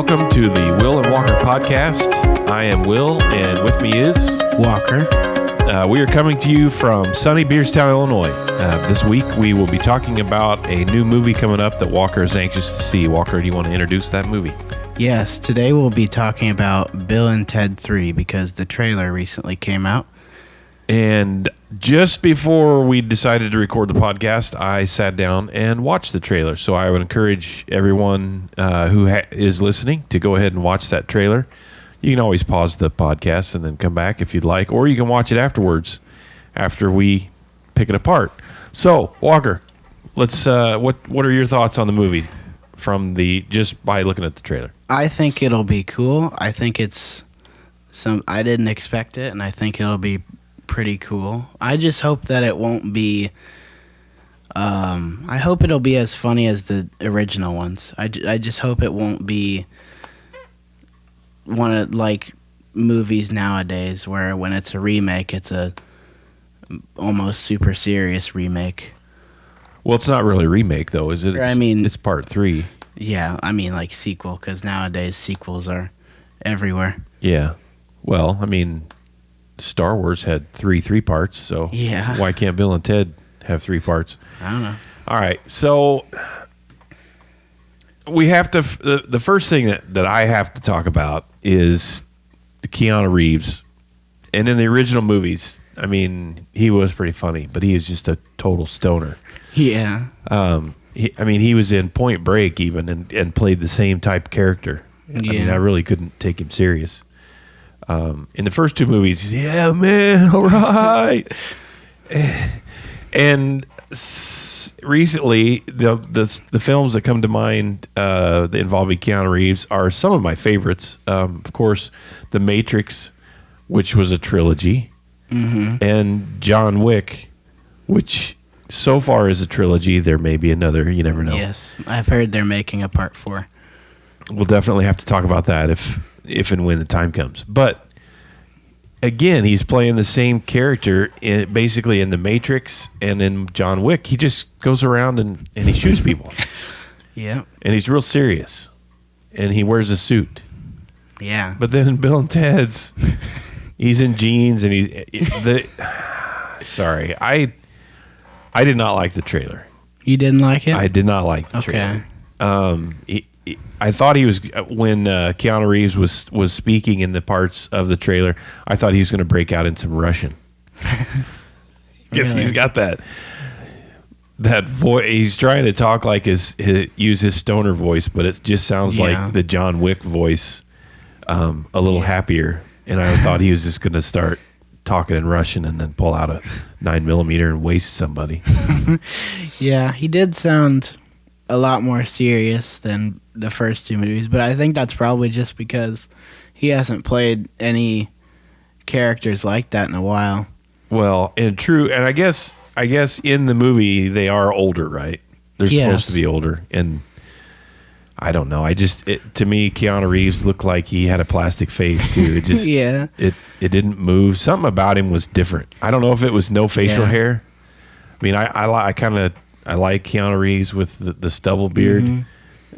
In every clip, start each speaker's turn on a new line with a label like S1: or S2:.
S1: welcome to the Will and Walker podcast. I am Will, and with me is
S2: Walker.
S1: We are coming to you from sunny Beardstown, Illinois. This week we will be talking about a new movie coming up that Walker is anxious to see. Walker, do you want to introduce that movie?
S2: Yes, today we'll be talking about Bill and Ted 3 because the trailer recently came out.
S1: And just before we decided to record the podcast, I sat down and watched the trailer. So I would encourage everyone who is listening to go ahead and watch that trailer. You can always pause the podcast and then come back if you'd like, or you can watch it afterwards after we pick it apart. So, Walker, let's. What are your thoughts on the movie just by looking at the trailer?
S2: I think it'll be cool. I think I didn't expect it, and I think it'll be pretty cool. I just hope that it won't be. I hope it'll be as funny as the original ones. I just hope it won't be one of like movies nowadays where when it's a remake, it's a almost super serious remake.
S1: Well, it's not really a remake though, is it? It's part 3.
S2: Yeah, I mean like sequel, because nowadays sequels are everywhere.
S1: Yeah. Well, I mean, Star Wars had three parts, so
S2: yeah.
S1: Why can't Bill and Ted have 3 parts?
S2: I don't know.
S1: All right, so we have to. The first thing that I have to talk about is Keanu Reeves, and in the original movies, I mean, he was pretty funny, but he is just a total stoner.
S2: Yeah.
S1: He was in Point Break even and played the same type of character.
S2: Yeah.
S1: I mean, I really couldn't take him serious. In the first 2 movies, yeah, man, all right. And recently, the films that come to mind involving Keanu Reeves are some of my favorites. Of course, The Matrix, which was a trilogy, and John Wick, which so far is a trilogy. There may be another. You never know.
S2: Yes, I've heard they're making a part 4.
S1: We'll definitely have to talk about that if and when the time comes. But again, he's playing the same character basically in The Matrix and in John Wick. He just goes around and he shoots people.
S2: Yeah.
S1: And he's real serious. And he wears a suit.
S2: Yeah.
S1: But then in Bill and Ted's, he's in jeans and sorry, I did not like the trailer.
S2: You didn't like it?
S1: I did not like the trailer. I thought he was, when Keanu Reeves was speaking in the parts of the trailer, I thought he was going to break out in some Russian. Because he's got that voice. He's trying to talk like use his stoner voice, but it just sounds like the John Wick voice, a little happier. And I thought he was just going to start talking in Russian and then pull out a 9mm and waste somebody.
S2: Yeah, he did sound a lot more serious than the first 2 movies, but I think that's probably just because he hasn't played any characters like that in a while.
S1: Well, and I guess in the movie they are older, right? They're supposed to be older, and I don't know. To me, Keanu Reeves looked like he had a plastic face too. It just it didn't move. Something about him was different. I don't know if it was no facial hair. I mean, I like Keanu Reeves with the stubble beard,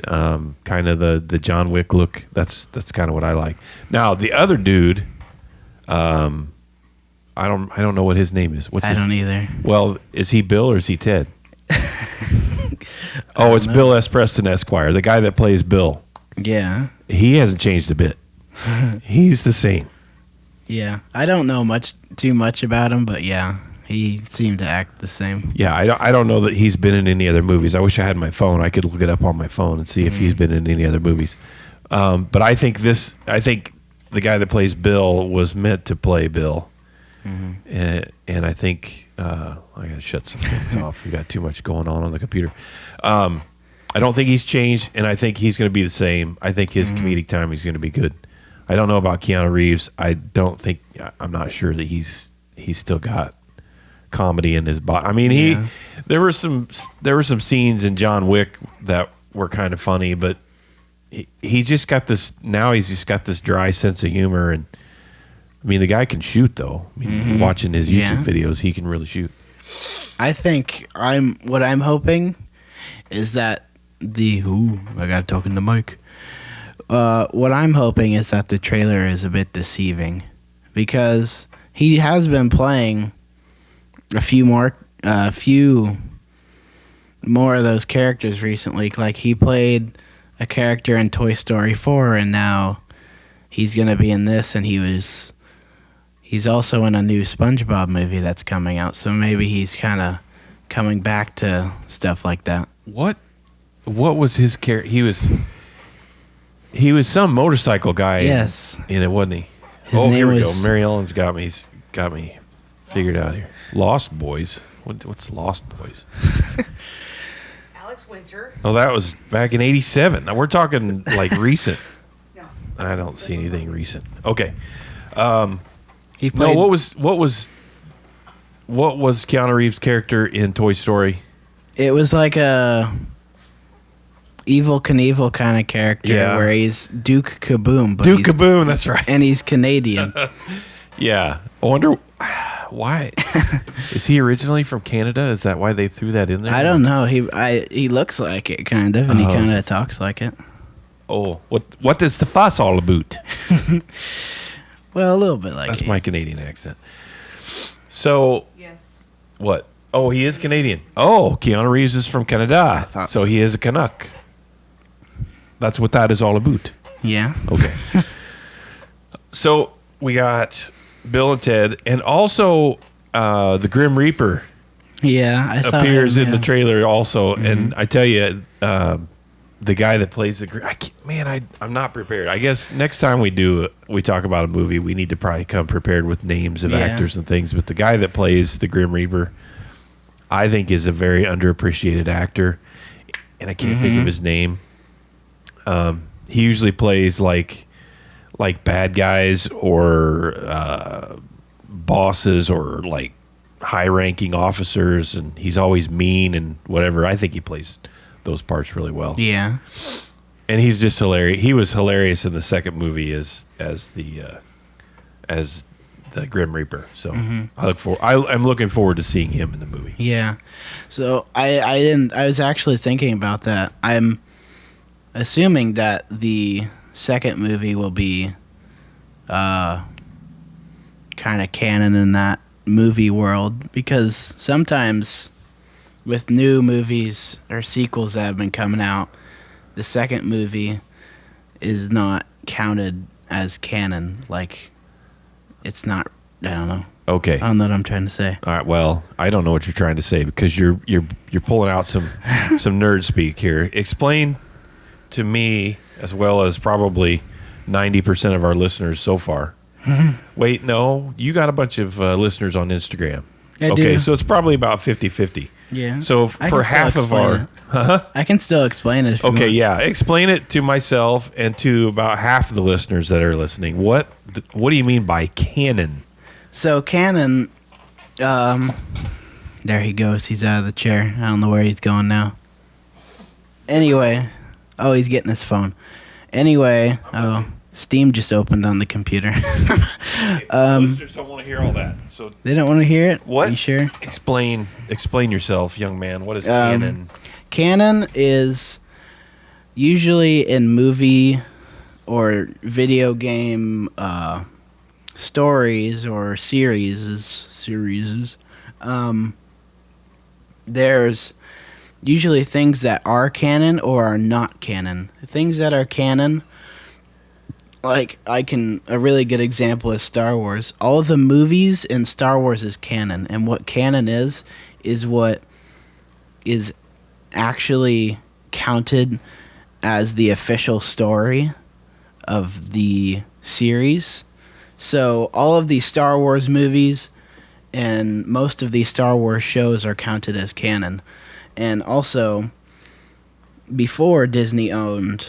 S1: kind of the John Wick look. That's kind of what I like. Now the other dude, I don't know what his name is.
S2: I don't either.
S1: Well, is he Bill or is he Ted? It's Bill S. Preston Esquire, the guy that plays Bill.
S2: Yeah,
S1: he hasn't changed a bit. He's the same.
S2: Yeah, I don't know too much about him, but yeah. He seemed to act the same. Yeah,
S1: I don't know that he's been in any other movies. I wish I had my phone. I could look it up on my phone and see if he's been in any other movies. But I think the guy that plays Bill was meant to play Bill. And I think I got to shut some things off. We got too much going on the computer. I don't think he's changed, and I think he's going to be the same. I think his comedic timing is going to be good. I don't know about Keanu Reeves. I'm not sure that he's still got comedy in his body. I mean, there were some scenes in John Wick that were kind of funny, but he just got this. Now he's just got this dry sense of humor, and I mean, the guy can shoot though. I mean, watching his YouTube videos, he can really shoot.
S2: I think what I'm hoping is that I gotta talk in the mic. What I'm hoping is that the trailer is a bit deceiving, because he has been playing a few more of those characters recently. Like, he played a character in Toy Story 4, and now he's gonna be in this, and he's also in a new SpongeBob movie that's coming out. So maybe he's kind of coming back to stuff like that.
S1: What was his character? He was some motorcycle guy.
S2: Yes.
S1: In it, wasn't he?
S2: His
S1: Here
S2: name
S1: we go.
S2: was-
S1: Mary Ellen's got me figured out here. Lost Boys. What's Lost Boys?
S3: Alex Winter.
S1: Oh, that was back in '87. Now we're talking like recent.
S3: No.
S1: I don't see anything recent. Okay.
S2: He played.
S1: No, what was Keanu Reeves' character in Toy Story?
S2: It was like a Evil Knievel kind of character,
S1: Yeah.
S2: where he's Duke Kaboom. But
S1: Duke
S2: he's,
S1: Kaboom. That's right.
S2: and he's Canadian.
S1: Yeah. I wonder why. Is he originally from Canada? Is that why they threw that in there?
S2: I don't know. He looks like it, kind of, and he
S1: Oh,
S2: kind
S1: so-
S2: of talks like it.
S1: Oh, what is the fuss all about?
S2: Well, a little bit like
S1: That's
S2: it.
S1: my Canadian accent. So,
S3: Yes.
S1: what? Oh, he is Canadian. Oh, Keanu Reeves is from Canada.
S2: thought
S1: So
S2: so.
S1: he is a Canuck. That's what that is all about.
S2: Yeah.
S1: Okay. So we got Bill and Ted, and also the Grim Reaper
S2: Yeah, I saw
S1: appears
S2: him,
S1: in the
S2: yeah.
S1: trailer also. And I tell you, the guy that plays I'm not prepared. I guess next time we talk about a movie, we need to probably come prepared with names of
S2: Yeah.
S1: actors and things. But the guy that plays the Grim Reaper, I think, is a very underappreciated actor, and I can't think of his name. He usually plays like bad guys or bosses or like high-ranking officers, and he's always mean and whatever. I think he plays those parts really well.
S2: Yeah.
S1: And he's just hilarious. He was hilarious in the second movie as the Grim Reaper. So I'm looking forward to seeing him in the movie.
S2: Yeah. So I was actually thinking about that. I'm assuming that the second movie will be kind of canon in that movie world, because sometimes with new movies or sequels that have been coming out, the second movie is not counted as canon. Like, it's not. I don't know.
S1: Okay.
S2: I don't know what I'm trying to say.
S1: All right. Well, I don't know what you're trying to say, because you're pulling out some nerd speak here. Explain to me, as well as probably 90% of our listeners so far. Wait, no, you got a bunch of listeners on Instagram.
S2: I
S1: Okay,
S2: do.
S1: so it's probably about 50-50.
S2: Yeah.
S1: So
S2: I
S1: for
S2: can still
S1: half of
S2: explain
S1: our
S2: it. I can still explain it. If you
S1: Okay,
S2: want.
S1: yeah. Explain it to myself and to about half of the listeners that are listening. What do you mean by canon?
S2: So canon, there he goes. He's out of the chair. I don't know where he's going now. Anyway, he's getting his phone. Anyway, Steam just opened on the computer.
S1: Listeners don't want to hear all that. So
S2: They don't want to hear it.
S1: what?
S2: You sure?
S1: Explain yourself, young man. What is canon?
S2: Canon is usually in movie or video game stories or series. There's usually things that are canon or are not canon. Things that are canon, like a really good example is Star Wars. All of the movies in Star Wars is canon, and what canon is what is actually counted as the official story of the series. So all of these Star Wars movies and most of these Star Wars shows are counted as canon. And also, before Disney owned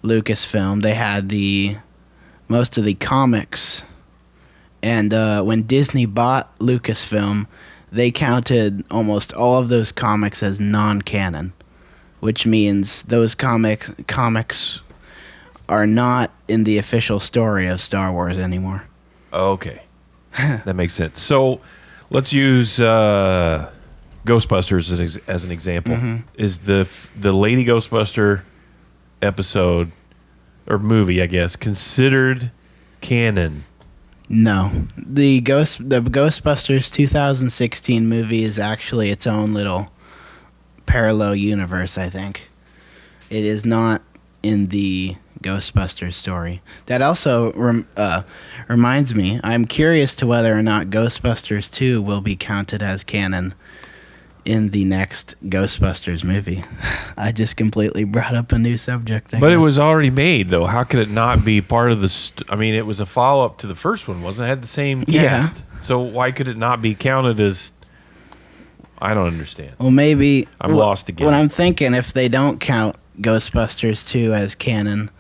S2: Lucasfilm, they had most of the comics. And when Disney bought Lucasfilm, they counted almost all of those comics as non-canon, which means those comics are not in the official story of Star Wars anymore.
S1: Okay, that makes sense. So let's use Ghostbusters as an example. Is the Lady Ghostbuster episode or movie, I guess, considered canon?
S2: No, the Ghostbusters 2016 movie is actually its own little parallel universe. I think it is not in the Ghostbusters story. That also reminds me, I'm curious to whether or not Ghostbusters 2 will be counted as canon in the next Ghostbusters movie. I just completely brought up a new subject.
S1: But it was already made, though. How could it not be part of the... I mean, it was a follow-up to the first one, wasn't it? It had the same cast.
S2: Yeah.
S1: So why could it not be counted as... I don't understand.
S2: Well, maybe...
S1: I'm lost again.
S2: What I'm thinking, if they don't count Ghostbusters 2 as canon,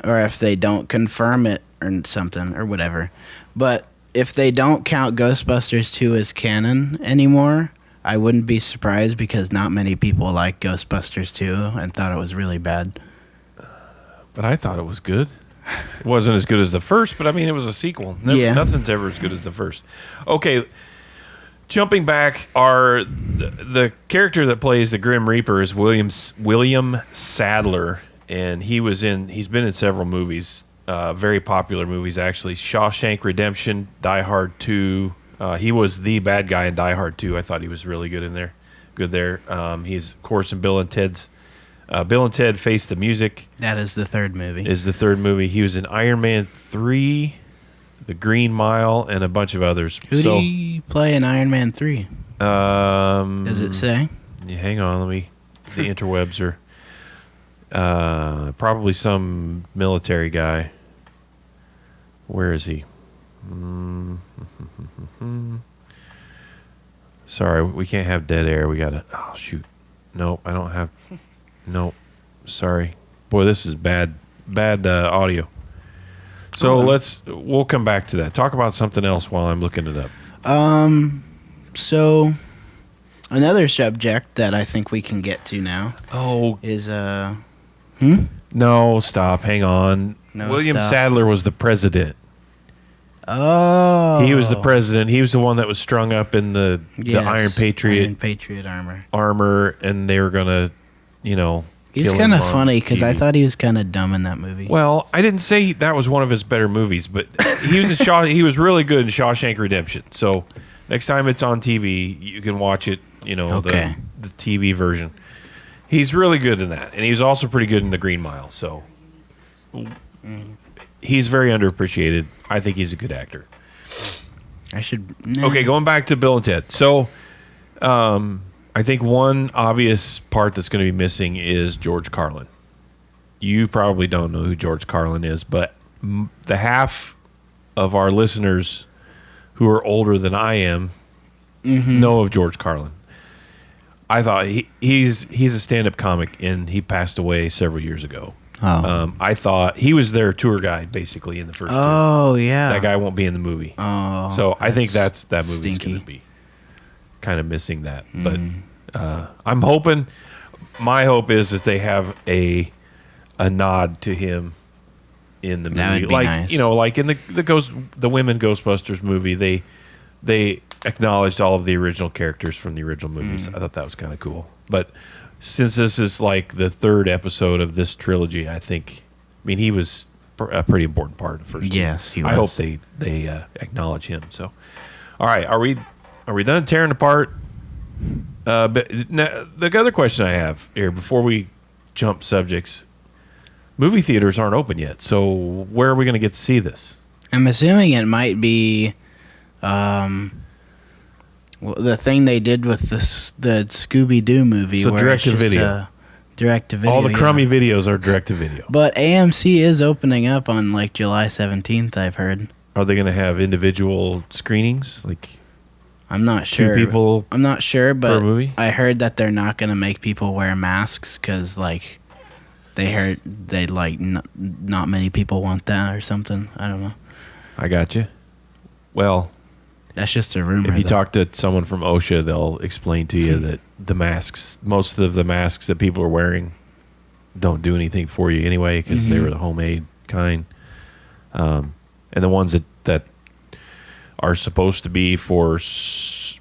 S2: or if they don't confirm it or something, or whatever. But if they don't count Ghostbusters 2 as canon anymore... I wouldn't be surprised because not many people like Ghostbusters 2 and thought it was really bad.
S1: But I thought it was good. It wasn't as good as the first, but I mean, it was a sequel.
S2: Yeah.
S1: Nothing's ever as good as the first. Okay, jumping back, the character that plays the Grim Reaper is William Sadler, and he's been in several movies, very popular movies actually. Shawshank Redemption, Die Hard 2. He was the bad guy in Die Hard 2. I thought he was really good in there. He's, of course, in Bill and Ted's. Bill and Ted Face the Music.
S2: That is the third movie.
S1: He was in Iron Man 3, The Green Mile, and a bunch of others.
S2: Who do you play in Iron Man 3? Does it say?
S1: Hang on, the interwebs are probably some military guy. Where is he? Sorry, we can't have dead air. We gotta. Oh shoot! Nope, I don't have. Nope. Sorry, boy, this is bad audio. So we'll come back to that. Talk about something else while I'm looking it up.
S2: So another subject that I think we can get to now. Is
S1: No, stop. Hang on.
S2: No,
S1: William
S2: stop.
S1: Sadler was the president.
S2: Oh.
S1: He was the president. He was the one that was strung up in the Iron Patriot armor, and they were gonna,
S2: He was
S1: kill
S2: kind
S1: him
S2: of
S1: on
S2: funny because I
S1: TV.
S2: thought he was kind of dumb in that movie.
S1: Well, I didn't say that was one of his better movies, but he was he was really good in Shawshank Redemption. So next time it's on TV, you can watch it.
S2: Okay.
S1: The TV version. He's really good in that, and he was also pretty good in The Green Mile. So he's very underappreciated. I think he's a good actor.
S2: I should.
S1: Okay, going back to Bill and Ted. So, I think one obvious part that's going to be missing is George Carlin. You probably don't know who George Carlin is, but the half of our listeners who are older than I am know of George Carlin. I thought he's a stand-up comic, and he passed away several years ago.
S2: Oh.
S1: I thought he was their tour guide basically in the first.
S2: Oh, yeah.
S1: That guy won't be in the movie.
S2: Oh.
S1: So I think that movie's
S2: stinky.
S1: going to be kind of missing that. But I'm hoping. My hope is that they have a nod to him in the movie,
S2: That would be nice.
S1: like in the Women Ghostbusters movie, they acknowledged all of the original characters from the original movies. I thought that was kind of cool. But since this is like the third episode of this trilogy, he was a pretty important part of the first.
S2: Yes, he was.
S1: I hope they acknowledge him. So, all right, are we done tearing apart? But the other question I have here before we jump subjects, movie theaters aren't open yet. So where are we going to get to see this?
S2: I'm assuming it might be the thing they did with the Scooby-Doo movie.
S1: So
S2: where
S1: direct
S2: it's
S1: to
S2: just,
S1: video.
S2: Direct to video.
S1: All the crummy videos are direct to video.
S2: But AMC is opening up on like July 17th, I've heard.
S1: Are they going to have individual screenings? Like
S2: I'm not
S1: two
S2: sure.
S1: people
S2: I'm not sure, but
S1: per movie?
S2: I heard that they're not going to make people wear masks because like not many people want that or something. I don't know.
S1: I got you. Well,
S2: That's just a rumor.
S1: if you
S2: though.
S1: talk to someone from OSHA, they'll explain to you that most of the masks that people are wearing don't do anything for you anyway because they were the homemade kind. And the ones that are supposed to be for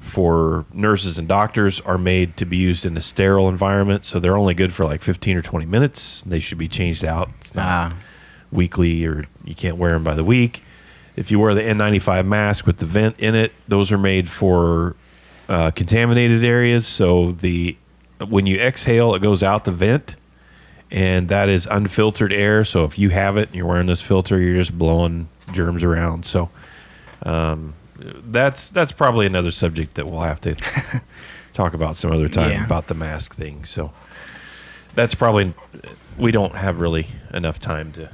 S1: for nurses and doctors are made to be used in a sterile environment, so they're only good for like 15 or 20 minutes. They should be changed out. It's not weekly, or you can't wear them by the week. If you wear the N95 mask with the vent in it, those are made for contaminated areas. So when you exhale, it goes out the vent, and that is unfiltered air. So if you have it and you're wearing this filter, you're just blowing germs around. So that's probably another subject that we'll have to talk about some other time about the mask thing. So that's probably, we don't have really enough time to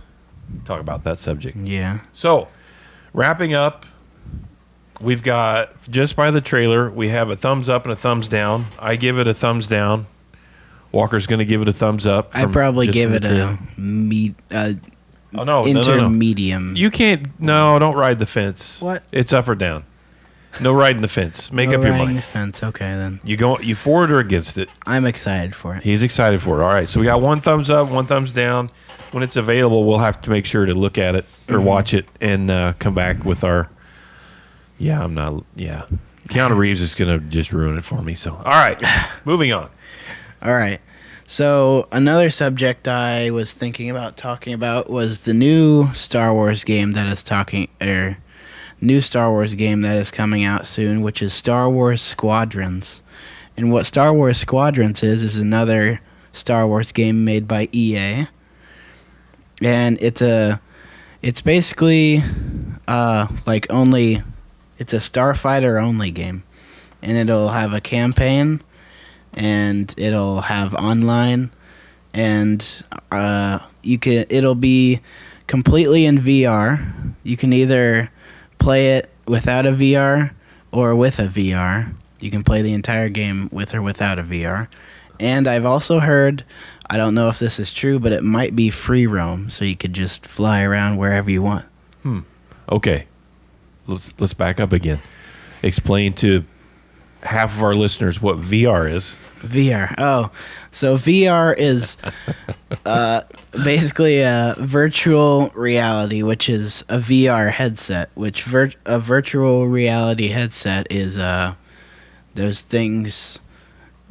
S1: talk about that subject.
S2: Yeah.
S1: So wrapping up, we've got, just by the trailer, we have a thumbs up and a thumbs down. I give it a thumbs down. Walker's going to give it a thumbs up.
S2: I probably give it a intermedium.
S1: You can't. No, don't ride the fence.
S2: What?
S1: It's up or down. No riding the fence. Make up your mind.
S2: The fence. Okay, then.
S1: You for it or against it?
S2: I'm excited for it.
S1: He's excited for it. All right. So we got one thumbs up, one thumbs down. When it's available, we'll have to make sure to look at it or watch it and come back with our. Yeah, I'm not. Yeah, Keanu Reeves is gonna just ruin it for me. So all right, moving on.
S2: All right. So another subject I was thinking about talking about was the new Star Wars game that is coming out soon, which is Star Wars Squadrons. And what Star Wars Squadrons is another Star Wars game made by EA. And it's basically it's a Starfighter only game. And it'll have a campaign, and it'll have online, and it'll be completely in VR. You can either play it without a VR or with a VR. You can play the entire game with or without a VR. And I've also heard, I don't know if this is true, but it might be free roam, so you could just fly around wherever you want.
S1: Okay. Let's back up again. Explain to half of our listeners what VR is.
S2: VR. Oh, so VR is basically a virtual reality, which is a VR headset. Which a virtual reality headset is those things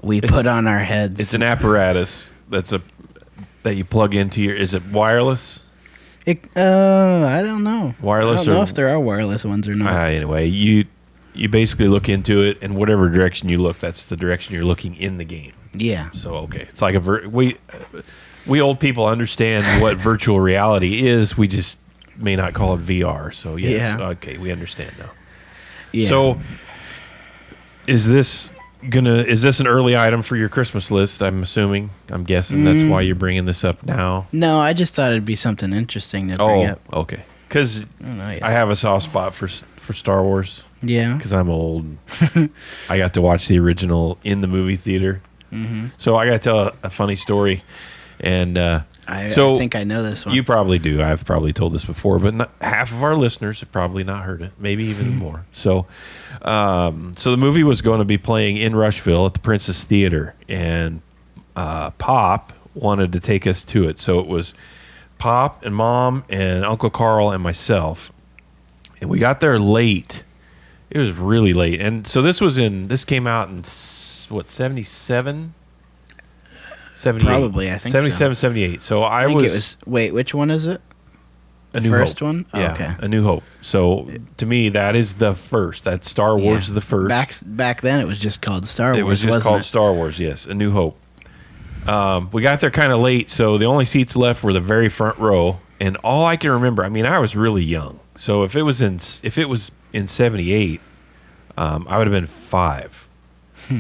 S2: we put on our heads.
S1: It's an apparatus that you plug into your. Is it wireless?
S2: I don't know.
S1: Wireless?
S2: I don't know if there are wireless ones or not.
S1: Anyway, you basically look into it, and whatever direction you look, that's the direction you're looking in the game.
S2: Yeah.
S1: So okay, it's like we old people understand what virtual reality is. We just may not call it VR. So yes, okay, we understand now.
S2: Yeah.
S1: So is this an early item for your Christmas list? I'm guessing that's why you're bringing this up now.
S2: No, I just thought it'd be something interesting to bring up.
S1: Okay. Because I have a soft spot for Star Wars.
S2: Yeah.
S1: Because I'm old. I got to watch the original in the movie theater. Mm-hmm. So I got to tell a funny story. And
S2: I think I know this one.
S1: You probably do. I've probably told this before, but half of our listeners have probably not heard it. Maybe even more. So the movie was going to be playing in Rushville at the Princess Theater. And Pop wanted to take us to it. So it was Pop and Mom and Uncle Carl and myself. And we got there late. It was really late. And so this came out in, 77? 78.
S2: Probably, I think
S1: 77, 78. So I think
S2: it was, wait, which one is it?
S1: A New
S2: first
S1: Hope.
S2: One? Oh,
S1: yeah,
S2: okay.
S1: A New Hope. So to me, that is the first. That's Star Wars is the first.
S2: Back then, it was just called Star Wars.
S1: It was just called Star Wars, yes. A New Hope. We got there kind of late, so the only seats left were the very front row. And all I can remember, I was really young. So if it was in 78, I would have been 5.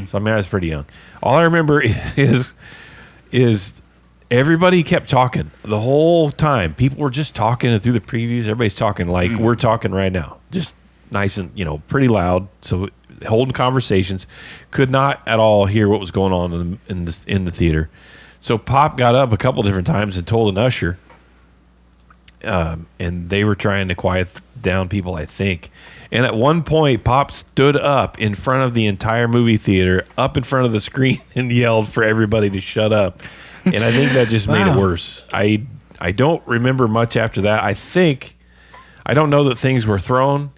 S1: So I was pretty young. All I remember is everybody kept talking the whole time. People were just talking through the previews. Everybody's talking like we're talking right now, just nice and pretty loud. So holding conversations, could not at all hear what was going on in the theater. So Pop got up a couple different times and told an usher, and they were trying to quiet down people, I think. And at one point, Pop stood up in front of the entire movie theater, up in front of the screen, and yelled for everybody to shut up. And I think that just made it worse. I don't remember much after that. I don't know that things were thrown,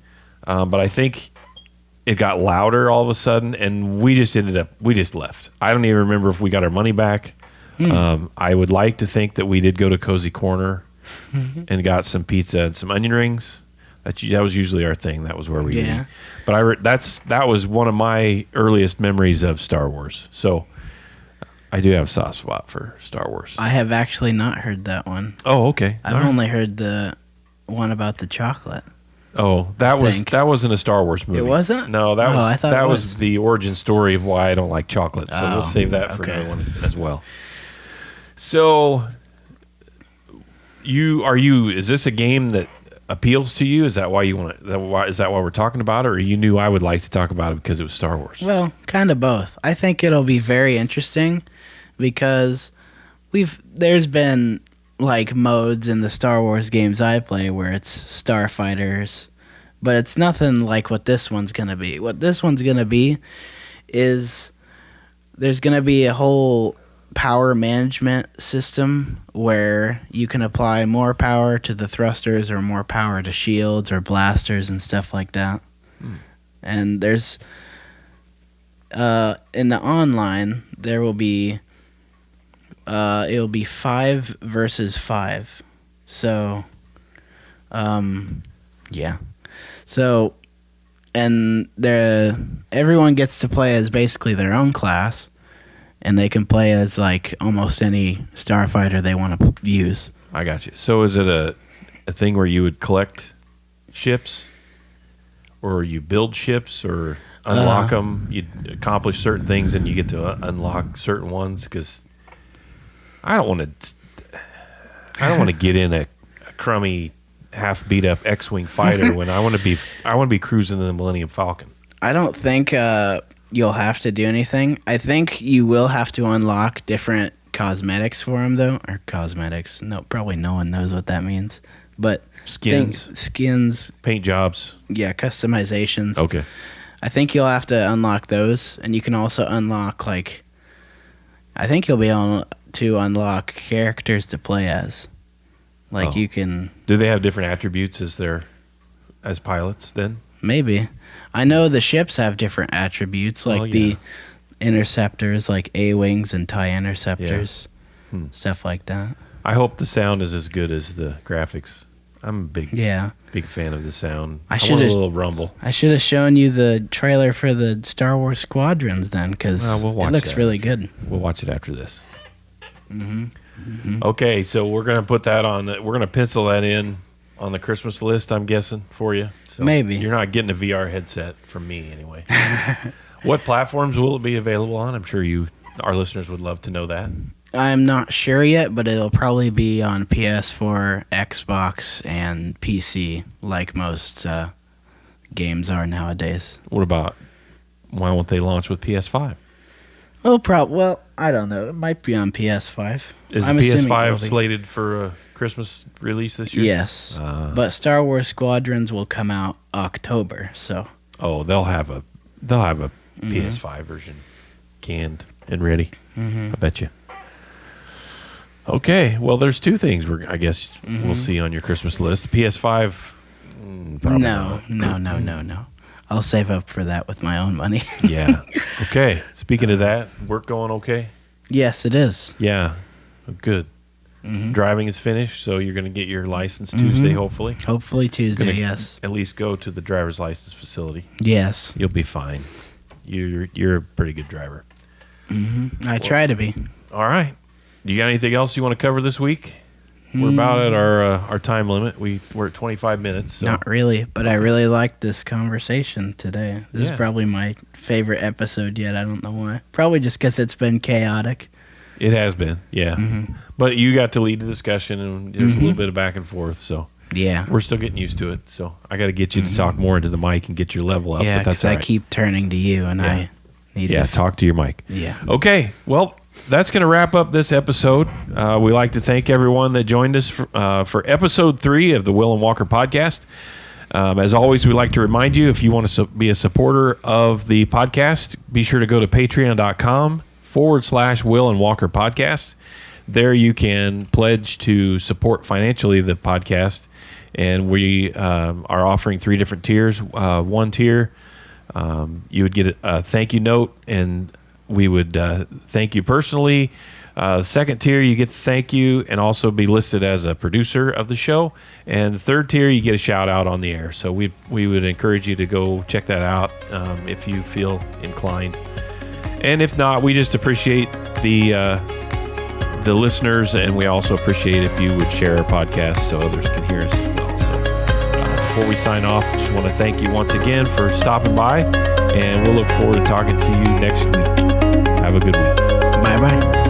S1: but I think it got louder all of a sudden, and we just left. I don't even remember if we got our money back. I would like to think that we did go to Cozy Corner and got some pizza and some onion rings. That was usually our thing. That was where we eat. But that was one of my earliest memories of Star Wars. So I do have a soft spot for Star Wars.
S2: I have actually not heard that one.
S1: Oh, okay.
S2: I've only heard the one about the chocolate.
S1: Oh, that wasn't a Star Wars movie.
S2: It wasn't?
S1: No,
S2: I thought it
S1: was the origin story of why I don't like chocolate. So we'll save that for another one as well. So is this a game that appeals to you? Is that why you want it? Is that why we're talking about it, or you knew I would like to talk about it because it was Star Wars?
S2: Well, kind of both. I think it'll be very interesting because there's been like modes in the Star Wars games I play where it's starfighters, but it's nothing like what this one's gonna be. What this one's gonna be is there's gonna be a whole power management system where you can apply more power to the thrusters or more power to shields or blasters and stuff like that. And there's in the online there will be it'll be 5 versus 5. So yeah. So and everyone gets to play as basically their own class. And they can play as like almost any starfighter they want to use.
S1: I got you. So is it a thing where you would collect ships, or you build ships, or unlock them? You accomplish certain things, and you get to unlock certain ones. Because I don't want to get in a crummy, half beat up X-wing fighter when I want to be cruising in the Millennium Falcon.
S2: I don't think you'll have to do anything. I think you will have to unlock different cosmetics for them, though. Or cosmetics. No, probably no one knows what that means. But skins.
S1: Paint jobs.
S2: Yeah, customizations.
S1: Okay.
S2: I think you'll have to unlock those. And you can also unlock, like... I think you'll be able to unlock characters to play as. Like, you can...
S1: Do they have different attributes as pilots, then?
S2: Maybe. I know the ships have different attributes, like the interceptors, like A-wings and TIE interceptors, stuff like that.
S1: I hope the sound is as good as the graphics. I'm a big fan of the sound. I want a little rumble.
S2: I should have shown you the trailer for the Star Wars Squadrons then, because it looks really good.
S1: We'll watch it after this. Okay, so we're going to put that on. We're going to pencil that in on the Christmas list, I'm guessing, for you. So
S2: maybe.
S1: You're not getting a VR headset from me anyway. What platforms will it be available on? I'm sure our listeners would love to know that.
S2: I'm not sure yet, but it'll probably be on PS4, Xbox, and PC, like most games are nowadays.
S1: What about, why won't they launch with PS5?
S2: Well, I don't know. It might be on PS5.
S1: Is the PS5 slated for a Christmas release this year?
S2: Yes, but Star Wars Squadrons will come out October. So.
S1: Oh, they'll have a PS5 version canned and ready. I bet you. Okay, well, there's two things I guess we'll see on your Christmas list. The PS5. Probably
S2: No. I'll save up for that with my own money.
S1: Yeah. Okay. Speaking of that, work going okay?
S2: Yes, it is.
S1: Yeah. Good. Driving is finished, so you're going to get your license Tuesday, hopefully.
S2: Hopefully Tuesday, yes.
S1: At least go to the driver's license facility.
S2: Yes.
S1: You'll be fine. You're a pretty good driver.
S2: I try to be.
S1: All right. Do you got anything else you want to cover this week? We're about at our time limit. We're at 25 minutes. So.
S2: Not really, but I really liked this conversation today. This is probably my favorite episode yet. I don't know why. Probably just because it's been chaotic.
S1: It has been, yeah. But you got to lead the discussion, and there's a little bit of back and forth. So
S2: yeah,
S1: we're still getting used to it. So I got to get you to talk more into the mic and get your level up.
S2: Yeah,
S1: because
S2: I keep turning to you, and I need to
S1: talk to your mic.
S2: Yeah.
S1: Okay. Well, that's going to wrap up this episode. We like to thank everyone that joined us for episode 3 of the Will and Walker podcast. As always, we like to remind you, if you want to be a supporter of the podcast, be sure to go to patreon.com/Will and Walker podcast. There you can pledge to support financially the podcast. And we are offering 3 different tiers. One tier You would get a thank you note, and we would thank you personally. Second tier, you get the thank you and also be listed as a producer of the show. And the third tier, you get a shout out on the air. So we would encourage you to go check that out if you feel inclined. And if not, we just appreciate the listeners, and we also appreciate if you would share our podcast so others can hear us as well. So before we sign off, I just want to thank you once again for stopping by, and we'll look forward to talking to you next week. Have a good week.
S2: Bye-bye.